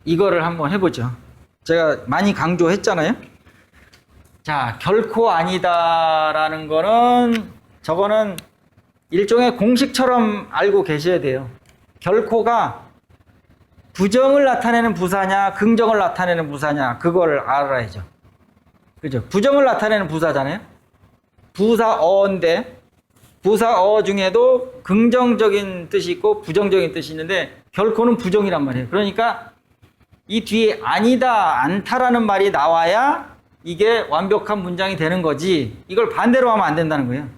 이거를 한번 해보죠. 제가 많이 강조했잖아요. 자, 결코 아니다라는 거는 저거는 일종의 공식처럼 알고 계셔야 돼요. 결코가 부정을 나타내는 부사냐 긍정을 나타내는 부사냐 그걸 알아야죠. 그죠? 부정을 나타내는 부사잖아요. 부사어인데 부사어 중에도 긍정적인 뜻이 있고 부정적인 뜻이 있는데 결코는 부정이란 말이에요. 그러니까 이 뒤에 아니다, 않다라는 말이 나와야 이게 완벽한 문장이 되는 거지 이걸 반대로 하면 안 된다는 거예요.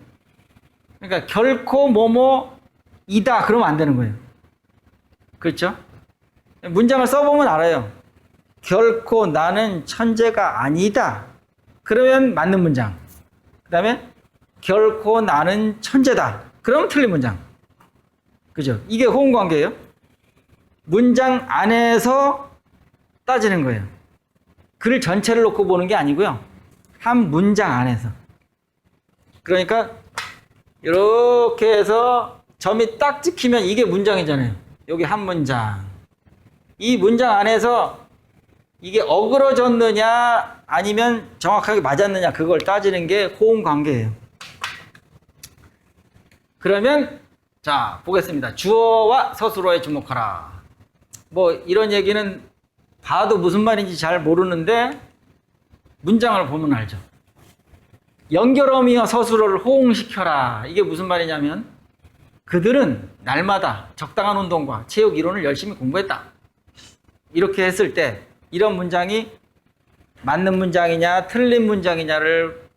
그러니까 결코 뭐뭐이다 그러면 안 되는 거예요. 그렇죠? 문장을 써보면 알아요. 결코 나는 천재가 아니다. 그러면 맞는 문장. 그 다음에 결코 나는 천재다. 그러면 틀린 문장. 그죠? 이게 호응관계예요. 문장 안에서 따지는 거예요. 글 전체를 놓고 보는 게 아니고요. 한 문장 안에서. 그러니까 이렇게 해서 점이 딱 찍히면 이게 문장이잖아요. 여기 한 문장. 이 문장 안에서 이게 어그러졌느냐 아니면 정확하게 맞았느냐 그걸 따지는 게 호응관계예요. 그러면 자 보겠습니다. 주어와 서술어에 주목하라. 뭐 이런 얘기는 봐도 무슨 말인지 잘 모르는데 문장을 보면 알죠. 연결어미와 서술어를 호응시켜라. 이게 무슨 말이냐면 그들은 날마다 적당한 운동과 체육 이론을 열심히 공부했다. 이렇게 했을 때 이런 문장이 맞는 문장이냐 틀린 문장이냐를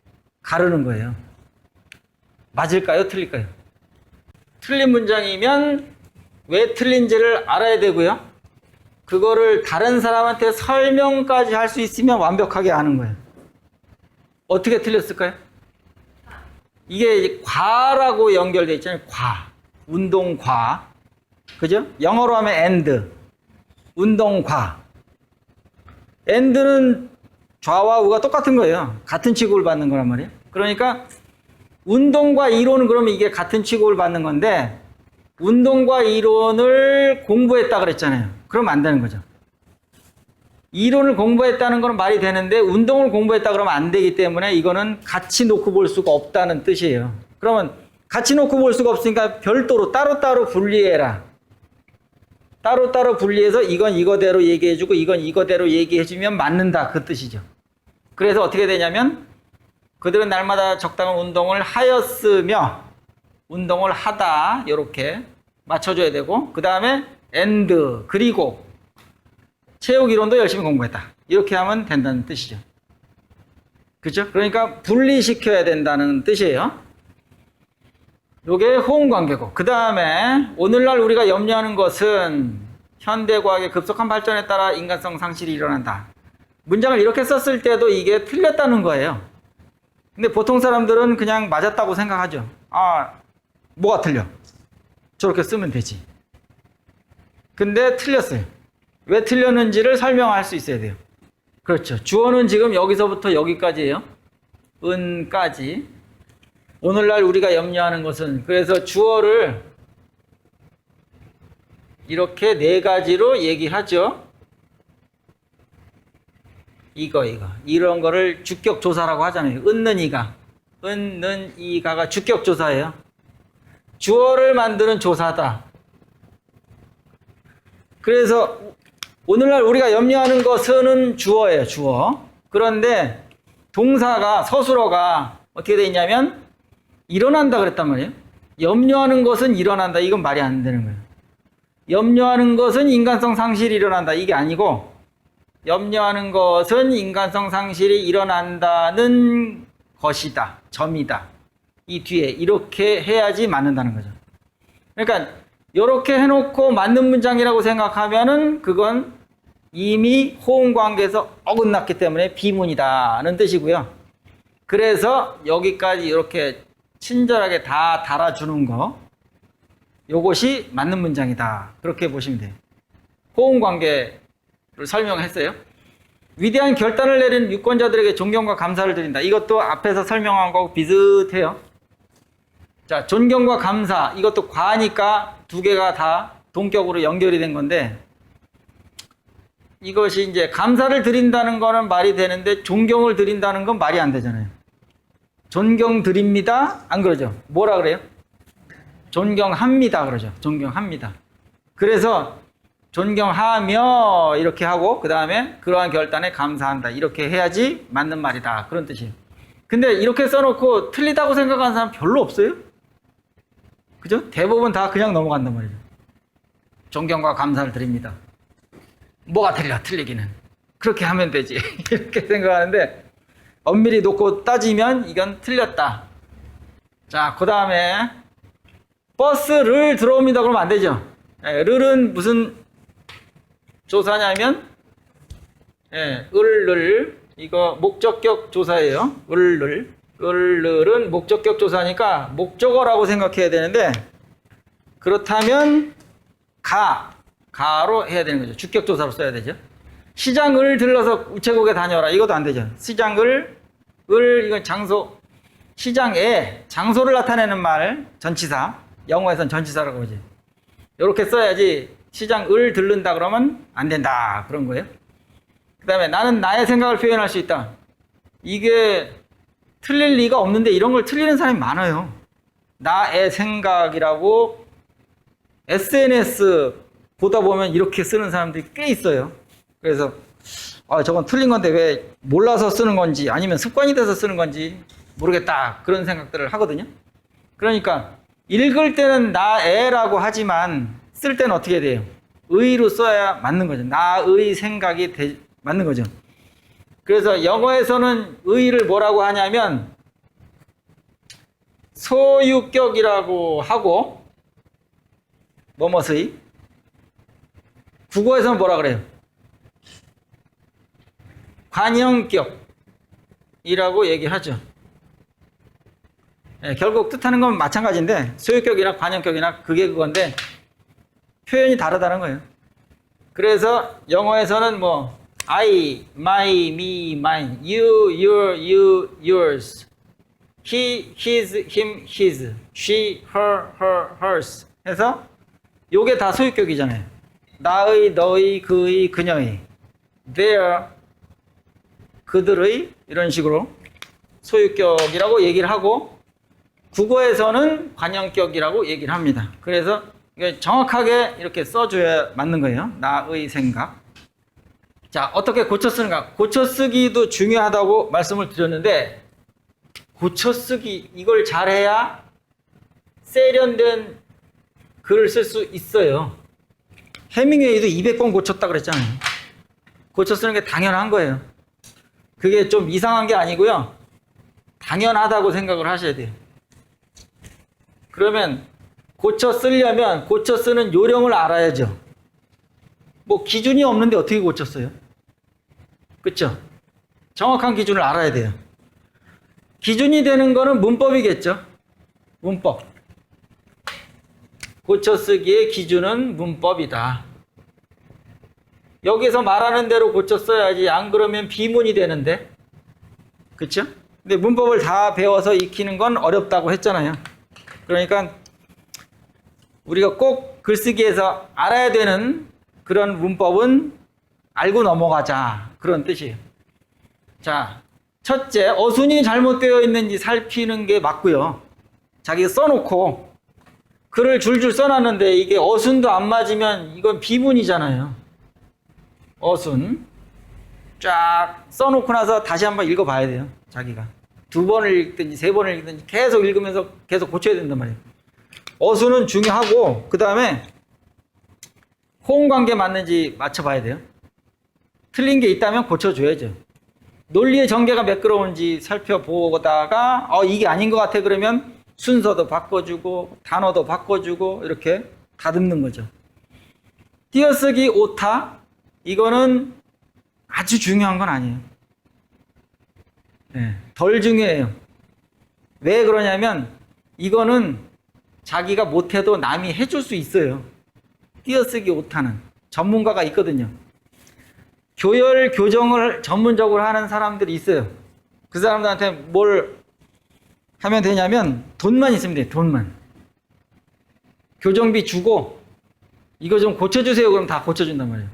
가르는 거예요. 맞을까요? 틀릴까요? 틀린 문장이면 왜 틀린지를 알아야 되고요. 그거를 다른 사람한테 설명까지 할 수 있으면 완벽하게 아는 거예요. 어떻게 틀렸을까요? 이게 과라고 연결되어 있잖아요. 과. 운동과. 그죠? 영어로 하면 and. 운동과. and는 좌와 우가 똑같은 거예요. 같은 취급을 받는 거란 말이에요. 그러니까 운동과 이론은 그러면 이게 같은 취급을 받는 건데 운동과 이론을 공부했다 그랬잖아요. 그러면 안 되는 거죠. 이론을 공부했다는 건 말이 되는데 운동을 공부했다 그러면 안 되기 때문에 이거는 같이 놓고 볼 수가 없다는 뜻이에요. 그러면 같이 놓고 볼 수가 없으니까 별도로 따로따로 분리해라. 따로따로 분리해서 이건 이거대로 얘기해주고 이건 이거대로 얘기해주면 맞는다 그 뜻이죠. 그래서 어떻게 되냐면 그들은 날마다 적당한 운동을 하였으며 운동을 하다 이렇게 맞춰줘야 되고 그 다음에 and 그리고 체육 이론도 열심히 공부했다. 이렇게 하면 된다는 뜻이죠. 그렇죠? 그러니까 분리시켜야 된다는 뜻이에요. 요게 호응관계고 그 다음에 오늘날 우리가 염려하는 것은 현대과학의 급속한 발전에 따라 인간성 상실이 일어난다. 문장을 이렇게 썼을 때도 이게 틀렸다는 거예요. 근데 보통 사람들은 그냥 맞았다고 생각하죠. 아, 뭐가 틀려? 저렇게 쓰면 되지. 근데 틀렸어요. 왜 틀렸는지를 설명할 수 있어야 돼요. 그렇죠. 주어는 지금 여기서부터 여기까지예요. 은까지. 오늘날 우리가 염려하는 것은 그래서 주어를 이렇게 네 가지로 얘기하죠. 이거 이런 거를 주격조사라고 하잖아요. 은는 이가가 주격조사예요. 주어를 만드는 조사다. 그래서 오늘날 우리가 염려하는 것은 주어예요. 주어. 그런데 동사가 서술어가 어떻게 돼 있냐면 일어난다 그랬단 말이에요. 염려하는 것은 일어난다. 이건 말이 안 되는 거예요. 염려하는 것은 인간성 상실이 일어난다. 이게 아니고 염려하는 것은 인간성 상실이 일어난다는 것이다. 점이다. 이 뒤에 이렇게 해야지 맞는다는 거죠. 그러니까 이렇게 해놓고 맞는 문장이라고 생각하면은 그건 이미 호응관계에서 어긋났기 때문에 비문이다는 뜻이고요. 그래서 여기까지 이렇게 친절하게 다 달아주는 거 요것이 맞는 문장이다. 그렇게 보시면 돼요. 호응관계를 설명했어요. 위대한 결단을 내린 유권자들에게 존경과 감사를 드린다. 이것도 앞에서 설명한 거하고 비슷해요. 자, 존경과 감사. 이것도 과니까 두 개가 다 동격으로 연결이 된 건데 이것이 이제 감사를 드린다는 거는 말이 되는데 존경을 드린다는 건 말이 안 되잖아요. 존경 드립니다. 안 그러죠? 뭐라 그래요? 존경합니다. 그러죠. 존경합니다. 그래서 존경하며 이렇게 하고 그 다음에 그러한 결단에 감사한다. 이렇게 해야지 맞는 말이다. 그런 뜻이에요. 근데 이렇게 써놓고 틀리다고 생각하는 사람 별로 없어요? 그죠? 대부분 다 그냥 넘어간단 말이죠. 존경과 감사를 드립니다. 뭐가 틀려? 틀리기는. 그렇게 하면 되지. 이렇게 생각하는데 엄밀히 놓고 따지면 이건 틀렸다. 자, 그 다음에 버스를 들어옵니다. 그러면 안 되죠. 르는 무슨 조사냐면 을를 이거 목적격 조사예요. 을은 목적격 조사니까 목적어라고 생각해야 되는데 그렇다면 가로 해야 되는 거죠. 주격 조사로 써야 되죠. 시장을 들러서 우체국에 다녀라. 이것도 안 되죠. 시장을 이건 장소 시장에 장소를 나타내는 말 전치사 영어에선 전치사라고 그러지. 이렇게 써야지 시장을 들른다 그러면 안 된다 그런 거예요. 그 다음에 나는 나의 생각을 표현할 수 있다. 이게 틀릴 리가 없는데 이런 걸 틀리는 사람이 많아요. 나의 생각이라고 SNS 보다 보면 이렇게 쓰는 사람들이 꽤 있어요. 그래서 저건 틀린 건데 왜 몰라서 쓰는 건지 아니면 습관이 돼서 쓰는 건지 모르겠다 그런 생각들을 하거든요. 그러니까 읽을 때는 나애라고 하지만 쓸 때는 어떻게 돼요? 의로 써야 맞는 거죠. 나의 생각이 맞는 거죠. 그래서 영어에서는 의를 뭐라고 하냐면 소유격이라고 하고 뭐뭐의 국어에서는 뭐라 그래요? 관형격이라고 얘기하죠. 결국 뜻하는 건 마찬가지인데 소유격이나 관형격이나 그게 그건데 표현이 다르다는 거예요. 그래서 영어에서는 뭐 I, my, me, mine, you, your, you, yours, he, his, him, his, she, her, hers 해서 요게 다 소유격이잖아요. 나의, 너의, 그의, 그녀의, their, 그들의 이런 식으로 소유격이라고 얘기를 하고 국어에서는 관형격이라고 얘기를 합니다. 그래서 정확하게 이렇게 써줘야 맞는 거예요. 나의 생각. 자, 어떻게 고쳐 쓰는가? 고쳐 쓰기도 중요하다고 말씀을 드렸는데 고쳐 쓰기 이걸 잘해야 세련된 글을 쓸 수 있어요. 해밍웨이도 200번 고쳤다 그랬잖아요. 고쳐 쓰는 게 당연한 거예요. 그게 좀 이상한 게 아니고요. 당연하다고 생각을 하셔야 돼요. 그러면 고쳐 쓰려면 고쳐 쓰는 요령을 알아야죠. 뭐 기준이 없는데 어떻게 고쳐 써요? 그렇죠? 정확한 기준을 알아야 돼요. 기준이 되는 거는 문법이겠죠. 문법. 고쳐 쓰기의 기준은 문법이다. 여기서 말하는 대로 고쳐 써야지 안 그러면 비문이 되는데 그렇죠? 근데 문법을 다 배워서 익히는 건 어렵다고 했잖아요. 그러니까 우리가 꼭 글쓰기에서 알아야 되는 그런 문법은 알고 넘어가자 그런 뜻이에요. 자, 첫째 어순이 잘못되어 있는지 살피는 게 맞고요. 자기가 써놓고 글을 줄줄 써놨는데 이게 어순도 안 맞으면 이건 비문이잖아요. 어순 쫙 써놓고 나서 다시 한번 읽어봐야 돼요. 자기가 2번을 읽든지 3번을 읽든지 계속 읽으면서 계속 고쳐야 된단 말이에요. 어순은 중요하고 그 다음에 호응관계 맞는지 맞춰봐야 돼요. 틀린 게 있다면 고쳐줘야죠. 논리의 전개가 매끄러운지 살펴보다가 이게 아닌 것 같아 그러면 순서도 바꿔주고 단어도 바꿔주고 이렇게 다듬는 거죠. 띄어쓰기 오타 이거는 아주 중요한 건 아니에요. 네, 덜 중요해요. 왜 그러냐면 이거는 자기가 못해도 남이 해줄 수 있어요. 띄어쓰기 오타는 전문가가 있거든요. 교열, 교정을 전문적으로 하는 사람들이 있어요. 그 사람들한테 뭘 하면 되냐면 돈만 있으면 돼요. 돈만. 교정비 주고 이거 좀 고쳐주세요. 그럼 다 고쳐준단 말이에요.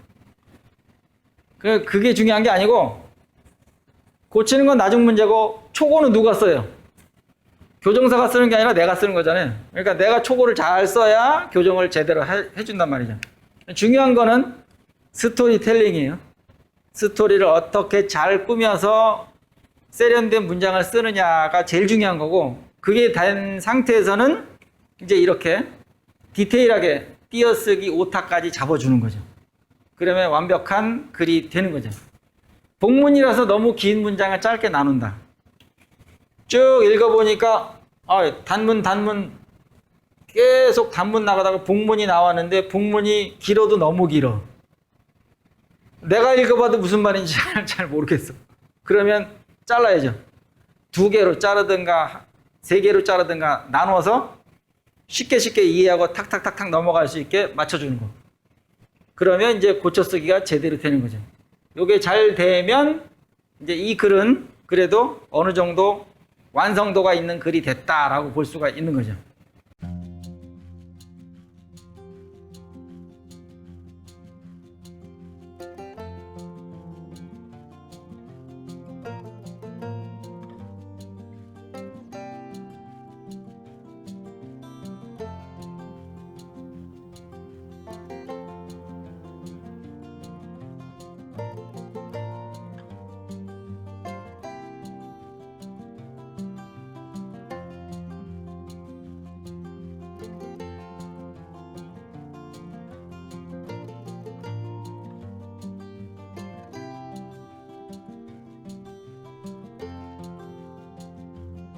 그게 중요한 게 아니고 고치는 건 나중 문제고 초고는 누가 써요? 교정사가 쓰는 게 아니라 내가 쓰는 거잖아요. 그러니까 내가 초고를 잘 써야 교정을 제대로 해준단 말이죠. 중요한 거는 스토리텔링이에요. 스토리를 어떻게 잘 꾸며서 세련된 문장을 쓰느냐가 제일 중요한 거고, 그게 된 상태에서는 이제 이렇게 디테일하게 띄어쓰기 오타까지 잡아주는 거죠. 그러면 완벽한 글이 되는 거죠. 복문이라서 너무 긴 문장을 짧게 나눈다. 쭉 읽어보니까 단문 계속 단문 나가다가 복문이 나왔는데 복문이 길어도 너무 길어. 내가 읽어봐도 무슨 말인지 잘 모르겠어. 그러면 잘라야죠. 2개로 자르든가 3개로 자르든가 나눠서 쉽게 이해하고 탁탁탁탁 넘어갈 수 있게 맞춰주는 거. 그러면 이제 고쳐쓰기가 제대로 되는 거죠. 이게 잘 되면 이제 이 글은 그래도 어느 정도 완성도가 있는 글이 됐다라고 볼 수가 있는 거죠.